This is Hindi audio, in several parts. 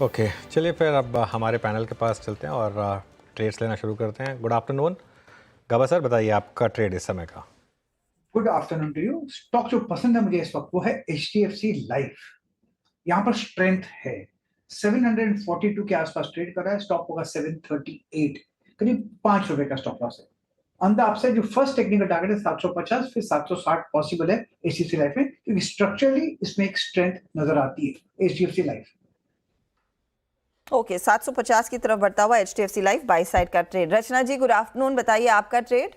ओके, चलिए फिर अब हमारे पैनल के पास चलते हैं और ट्रेड्स लेना शुरू करते हैं। गुड आफ्टरनून गबा सर, बताइए आपका ट्रेड इस समय का। Good afternoon to you. Stock जो पसंद है मुझे इस वक्त वो है HDFC लाइफ। यहाँ पर स्ट्रेंथ है, 742 के आसपास ट्रेड कर रहा है, स्टॉक होगा 738, करीब ₹5 का स्टॉप लॉस है। ऑन द अपसाइड जो फर्स्ट टेक्निकल टारगेट है 750, फिर 760 पॉसिबल है HDFC लाइफ में, क्योंकि स्ट्रक्चरली इसमें एक स्ट्रेंथ नजर आती है HDFC लाइफ। ओके, 750 की तरफ बढ़ता हुआ HDFC लाइफ बाई साइड का ट्रेड। रचना जी गुड आफ्टरनून, बताइए आपका ट्रेड।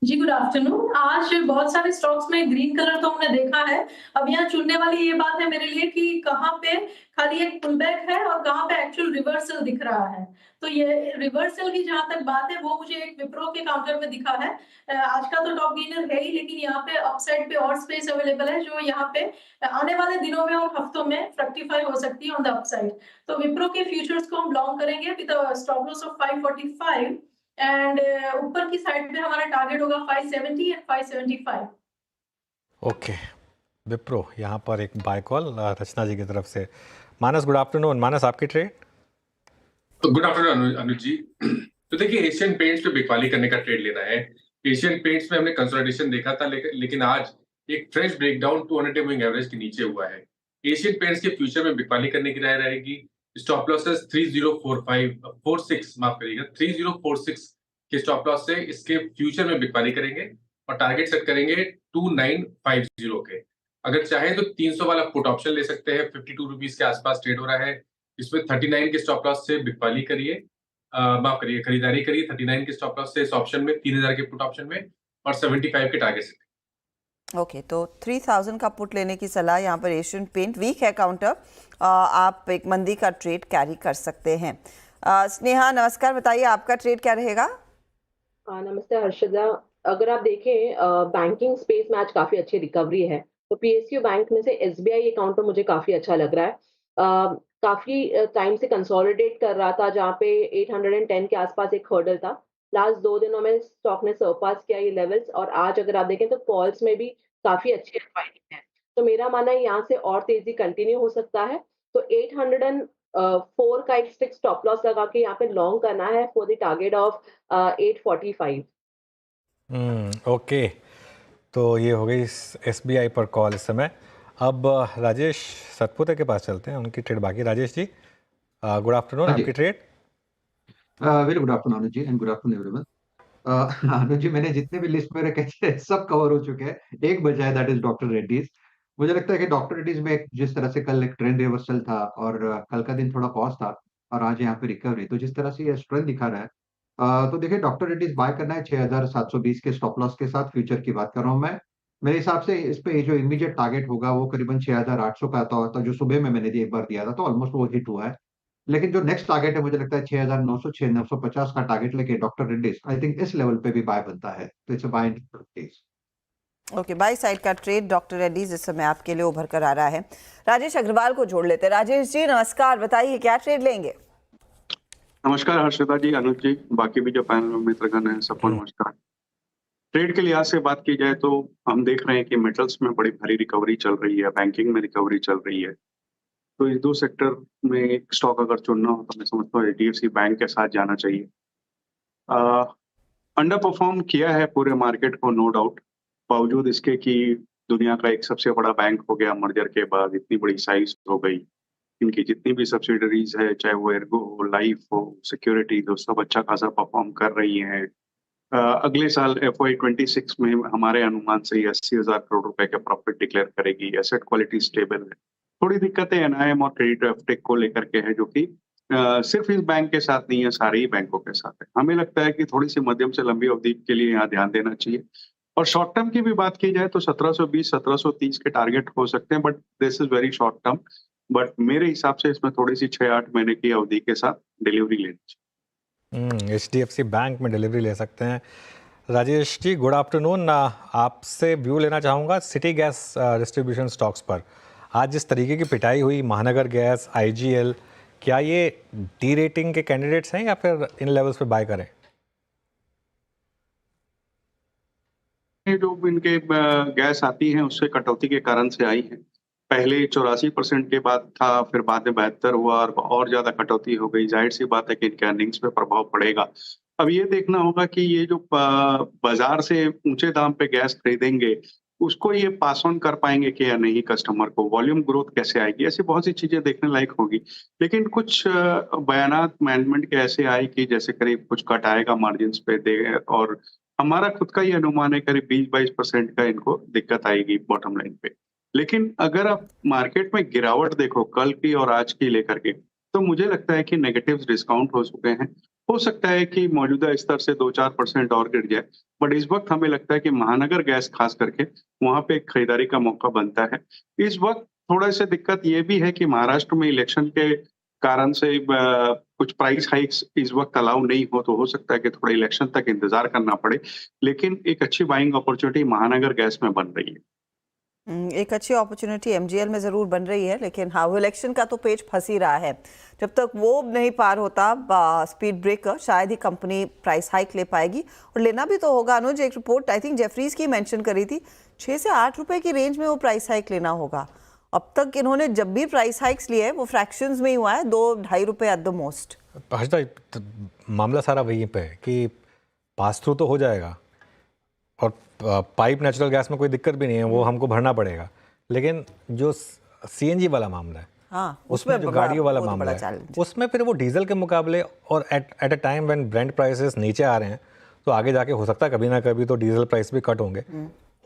जी गुड आफ्टरनून। आज बहुत सारे स्टॉक्स में ग्रीन कलर तो हमने देखा है। अब यहाँ चुनने वाली ये बात है मेरे लिए कि कहाँ पे खाली एक पुलबैक है और कहाँ पे एक्चुअल रिवर्सल दिख रहा है। तो ये रिवर्सल की जहां तक बात है वो मुझे एक विप्रो के काउंटर में दिखा है। आज का तो टॉप गेनर है ही, लेकिन यहाँ पे अपसाइड पे और स्पेस अवेलेबल है जो यहाँ पे आने वाले दिनों में और हफ्तों में फ्रक्टिफाई हो सकती है ऑन द अपसाइड। तो विप्रो के फ्यूचर्स को हम लॉन्ग करेंगे with stop loss of 545 and ऊपर की साइड पे हमारा टारगेट होगा 570 एंड 575। ओके, विप्रो यहाँ पर एक बाय कॉल रचना जी की तरफ से। मानस गुड आफ्टरनून। मानस, आपकी trade. Good afternoon Anuj ji. तो देखिए, एशियन पेंट्स पे बिकवाली करने का ट्रेड लेना है। एशियन पेंट्स में हमने कंसोलिडेशन देखा था, लेकिन आज एक फ्रेश ब्रेकडाउन 200 मूविंग एवरेज के नीचे हुआ है। एशियन पेंट्स के फ्यूचर में बिकवाली करने की राय रहेगी। स्टॉप लॉसेस 3046 माफ करिएगा 3046 के स्टॉप लॉस से इसके फ्यूचर में बिकवाली करेंगे और टारगेट सेट करेंगे 2950 के। अगर चाहे तो 300 वाला पुट ऑप्शन ले सकते हैं। 52 रुपीज के आसपास ट्रेड हो रहा है। इसमें 39 के स्टॉप लॉस से बिकवाली करिए, माफ करिए खरीदारी करिए 39 के स्टॉप लॉस से इस ऑप्शन में, 3000 के पुट ऑप्शन में, और 75 के टारगेट से। ओके, तो 3000 का पुट लेने की सलाह यहाँ पर। एशियन पेंट वीक है काउंटर, आप एक मंदी का ट्रेड कैरी कर सकते हैं। स्नेहा नमस्कार, बताइए आपका ट्रेड क्या रहेगा। नमस्ते हर्षदा। अगर आप देखें बैंकिंग स्पेस में आज काफी अच्छी रिकवरी है, तो PSU बैंक में से SBI अकाउंट पर मुझे काफी अच्छा लग रहा है। काफी टाइम से कंसोलिडेट कर रहा था, जहाँ पे 810 के आसपास एक हर्डल था। लास्ट 2 दिनों में स्टॉक ने सरपास किया ये लेवल्स, और आज अगर आप देखें तो कॉल्स में भी काफी अच्छी फाइटिंग है। तो मेरा मानना है यहाँ से और तेजी कंटिन्यू हो सकता है। तो 804 का एक स्टिक स्टॉप लॉस लगा के यहाँ पे लॉन्ग करना है for the target of 845। Okay, तो ये हो गई SBI पर कॉल इस समय। अब राजेश सतपुते के पास चलते हैं, उनकी ट्रेड बाकी। राजेश जी गुड आफ्टरनून, आपकी trade. Very good afternoon Anuj ji, and good afternoon everyone. Anuj ji, मैंने जितने भी लिस्ट में रखे थे सब कवर हो चुके हैं, एक बचा है, दैट इज डॉक्टर रेड्डीज। मुझे लगता है कि डॉक्टर रेड्डीज में जिस तरह से कल एक ट्रेंड रिवर्सल था और कल का दिन थोड़ा पॉज था और आज यहाँ पे रिकवरी, तो जिस तरह से ये स्ट्रेंथ दिखा रहा है, तो देखिए डॉक्टर रेड्डीज बाय करना है 6720 के स्टॉप लॉस के साथ। फ्यूचर की बात कर रहा हूँ मैं। मेरे हिसाब से इस पे जो इमीडिएट टारगेट होगा वो करीबन 6800 का था, जो सुबह में मैंने एक बार दिया था, तो ऑलमोस्ट वो हिट हुआ है। लेकिन जो नेक्स्ट टारगेट है मुझे लगता है 6900 6950 का टारगेट लेके डॉक्टर रेड्डीज आई थिंक इस लेवल पे भी बाय बनता है, तो it's a buy in please. Okay, buy side का ट्रेड डॉक्टर रेड्डीज इस समय आपके लिए उभर कर आ रहा है। राजेश अग्रवाल को जोड़ लेते हैं। राजेश जी नमस्कार, बताइए क्या ट्रेड लेंगे। नमस्कार हर्षदा जी, अनुज जी, बाकी भी जो पैनल में मित्रगण हैं सबको नमस्कार। ट्रेड के लिहाज से बात की जाए तो हम देख रहे हैं कि मेटल्स में बड़ी भारी रिकवरी चल रही है, बैंकिंग में रिकवरी चल रही है। तो इस दो सेक्टर में एक स्टॉक अगर चुनना हो तो मैं समझता हूँ HDFC बैंक के साथ जाना चाहिए। अंडर परफॉर्म किया है पूरे मार्केट को, नो डाउट, बावजूद इसके कि दुनिया का एक सबसे बड़ा बैंक हो गया मर्जर के बाद, इतनी बड़ी साइज हो गई। इनकी जितनी भी सब्सिडरीज है, चाहे वो एर्गो हो, लाइफ हो, सिक्योरिटी हो, सब अच्छा खासा परफॉर्म कर रही हैं। अगले साल FY26 में हमारे अनुमान से 80,000 करोड़ रुपए का प्रॉफिट डिक्लेयर करेगी। एसेट क्वालिटी स्टेबल है। थोड़ी दिक्कतें NIM और क्रेडिट अपटेक को लेकर के है, जो कि सिर्फ इस बैंक के साथ नहीं है, सारे ही बैंकों के साथ है। हमें लगता है कि थोड़ी सी मध्यम से लंबी अवधि के लिए यहाँ ध्यान देना चाहिए। और शॉर्ट टर्म की भी बात की जाए तो 1720 1730 के टारगेट हो सकते हैं, but this is very short term. But मेरे हिसाब से इसमें थोड़ी सी 6-8 महीने की अवधि के साथ डिलीवरी लेनी चाहिए। HDFC बैंक में डिलीवरी ले सकते हैं। राजेश जी गुड आफ्टरनून, आपसे व्यू लेना चाहूँगा सिटी गैस डिस्ट्रीब्यूशन स्टॉक्स पर। आज जिस तरीके की पिटाई हुई, महानगर गैस, IGL, क्या ये डी रेटिंग के कैंडिडेट्स हैं या फिर इन लेवल्स पे बाय करें? जो इनके गैस आती हैं उससे कटौती के कारण से आई है। पहले 84% के बाद था, फिर बाद में 72 हुआ और ज्यादा कटौती हो गई। जाहिर सी बात है कि इनके अर्निंग्स पे प्रभाव पड़ेगा। अब ये देखना होगा कि ये जो बाजार से ऊंचे दाम पे गैस खरीदेंगे, उसको ये पास ऑन कर पाएंगे कि या नहीं कस्टमर को, वॉल्यूम ग्रोथ कैसे आएगी, ऐसी बहुत सी चीजें देखने लायक होगी। लेकिन कुछ बयानात मैनेजमेंट के ऐसे आए कि जैसे करीब कुछ कट आएगा मार्जिन पे दे, और हमारा खुद का ये अनुमान है करीब 20-22% का इनको दिक्कत आएगी बॉटम लाइन पे। लेकिन अगर आप मार्केट में गिरावट देखो कल की और आज की लेकर के, तो मुझे लगता है कि नेगेटिव्स डिस्काउंट हो चुके हैं। हो सकता है कि मौजूदा स्तर से 2-4% और गिर जाए, बट इस वक्त हमें लगता है कि महानगर गैस खास करके वहां पे एक खरीदारी का मौका बनता है। इस वक्त थोड़ा सा दिक्कत ये भी है कि महाराष्ट्र में इलेक्शन के कारण से कुछ प्राइस हाइक्स इस वक्त अलाउ नहीं हो, तो हो सकता है कि थोड़ा इलेक्शन तक इंतजार करना पड़े। लेकिन एक अच्छी बाइंग अपॉर्चुनिटी महानगर गैस में बन रही है। एक अच्छी अपॉर्चुनिटी एमजीएल में ज़रूर बन रही है, लेकिन हाँ, वो इलेक्शन का तो पेच फंस ही रहा है। जब तक वो नहीं पार होता स्पीड ब्रेकर, शायद ही कंपनी प्राइस हाइक ले पाएगी। और लेना भी तो होगा। अनुज, एक रिपोर्ट आई थिंक जेफरीज की मेंशन करी थी, 6 से 8 रुपए की रेंज में वो प्राइस हाइक लेना होगा। अब तक इन्होंने जब भी प्राइस हाइक्स लिए वो फ्रैक्शंस में ही हुआ है, 2-2.5 रुपए एट द मोस्ट। हर्षदा, मामला सारा वहीं पे है कि पास थ्रू तो हो जाएगा और पाइप नेचुरल गैस में कोई दिक्कत भी नहीं है, वो हमको भरना पड़ेगा। लेकिन जो सीएनजी वाला मामला है, हाँ, उसमें जो गाड़ियों वाला मामला है, उसमें फिर वो डीजल के मुकाबले और at a time when Brent prices नीचे आ रहे हैं, तो आगे जाके हो सकता है कभी ना कभी तो डीजल प्राइस भी कट होंगे,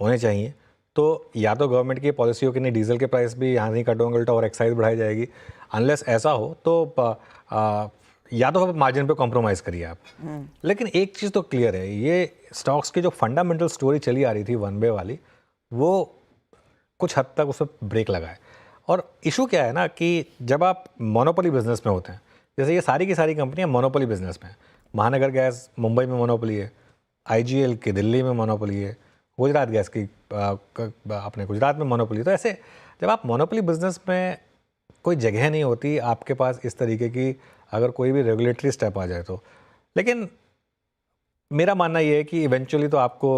होने चाहिए। तो या तो गवर्नमेंट की पॉलिसी हो कि नहीं डीजल के प्राइस भी यहाँ नहीं कट होंगे, उल्टा और एक्साइज बढ़ाई जाएगी। अनलेस ऐसा हो तो या तो मार्जिन पे कॉम्प्रोमाइज़ करिए आप। लेकिन एक चीज़ तो क्लियर है, ये स्टॉक्स की जो फंडामेंटल स्टोरी चली आ रही थी वन वे वाली, वो कुछ हद तक उसमें ब्रेक लगा है। और इशू क्या है ना कि जब आप मोनोपोली बिजनेस में होते हैं, जैसे ये सारी की सारी कंपनियां मोनोपोली बिजनेस में हैं। महानगर गैस मुंबई में मोनोपोली है, आईजीएल की दिल्ली में मोनोपोली है, गुजरात गैस की अपने गुजरात में मोनोपोली। तो ऐसे जब आप मोनोपोली बिजनेस में कोई जगह नहीं होती आपके पास इस तरीके की, अगर कोई भी रेगुलेटरी स्टेप आ जाए तो। लेकिन मेरा मानना ये है कि इवेंचुअली तो आपको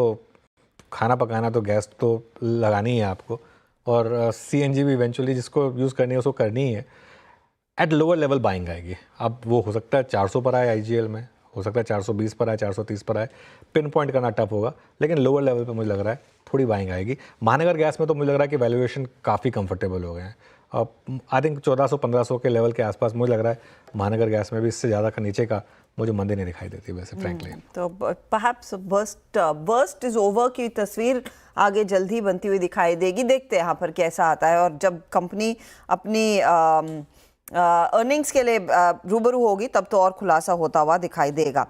खाना पकाना तो गैस तो लगानी ही है आपको, और सीएनजी भी इवेंचुअली जिसको यूज़ करनी है उसको करनी ही है। एट लोअर लेवल बाइंग आएगी। अब वो हो सकता है 400 पर आए आईजीएल में, हो सकता है 420 पर आए, 430 पर आए, पिन पॉइंट करना टफ होगा। लेकिन लोअर लेवल पे मुझे लग रहा है थोड़ी बाइंग आएगी। महानगर गैस में तो मुझे लग रहा है कि वैल्यूएशन काफ़ी कंफर्टेबल हो गए हैं। आई थिंक 1400-1500 के लेवल के आसपास मुझे लग रहा है महानगर गैस में भी इससे ज़्यादा का नीचे का मुझे मंदी नहीं दिखाई देती वैसे फ्रैंकली। तो परहैप्स बर्स्ट इज ओवर की तस्वीर आगे जल्द ही बनती हुई दिखाई देगी। देखते हैं यहाँ पर कैसा आता है, और जब कंपनी अपनी अर्निंग्स के लिए रूबरू होगी तब तो और खुलासा होता हुआ दिखाई देगा।